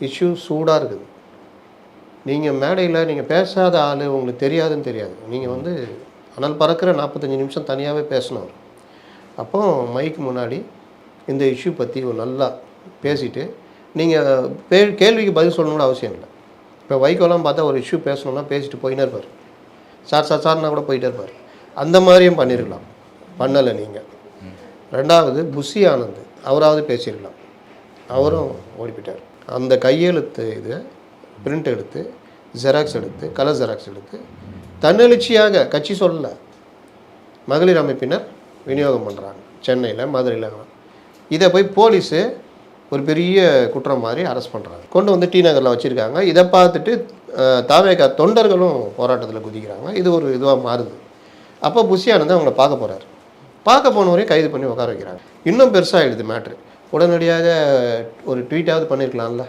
Issue சூடாக இருக்குது. நீங்கள் மேடையில் நீங்கள் பேசாத ஆள் உங்களுக்கு தெரியாதுன்னு தெரியாது. நீங்கள் வந்து அனல் பறக்கிற 45 நிமிஷம் தனியாகவே பேசினவர். அப்போ மைக்கு முன்னாடி இந்த இஷ்யூ பற்றி ஒரு நல்லா பேசிவிட்டு நீங்கள் கேள்விக்கு பதில் சொல்லணும்னு அவசியம் இல்லை. இப்போ வைகோலாம் பார்த்தா ஒரு இஷ்யூ பேசணுன்னா பேசிட்டு போயினே இருப்பார். சார்னா கூட போயிட்டே இருப்பார். அந்த மாதிரியும் பண்ணியிருக்கலாம். பண்ணலை நீங்கள். ரெண்டாவது புஷி ஆனந்த் அவராவது பேசியிருக்கலாம். அவரும் ஓடிப்பிட்டார். அந்த கையெழுத்து இது பிரிண்ட் எடுத்து ஜெராக்ஸ் எடுத்து கலர் ஜெராக்ஸ் எடுத்து தன்னெழுச்சியாக கட்சி சொல்லலை, மகளிர் அமைப்பினர் விநியோகம் பண்ணுறாங்க சென்னையில், மதுரையில். இதை போய் போலீஸு ஒரு பெரிய குற்றம் மாதிரி அரெஸ்ட் பண்ணுறாங்க. கொண்டு வந்து டி நகரில் வச்சுருக்காங்க. இதை பார்த்துட்டு தாவேகா தொண்டர்களும் போராட்டத்தில் குதிக்கிறாங்க. இது ஒரு இதுவாக மாறுது. அப்போ புஷியானந்த் அவங்கள பார்க்க போகிறார். பார்க்க போனவரையும் கைது பண்ணி உட்கார வைக்கிறாங்க. இன்னும் பெருசாகிடுது மேட்ரு. உடனடியாக ஒரு ட்வீட்டாவது பண்ணியிருக்கலாம்ல.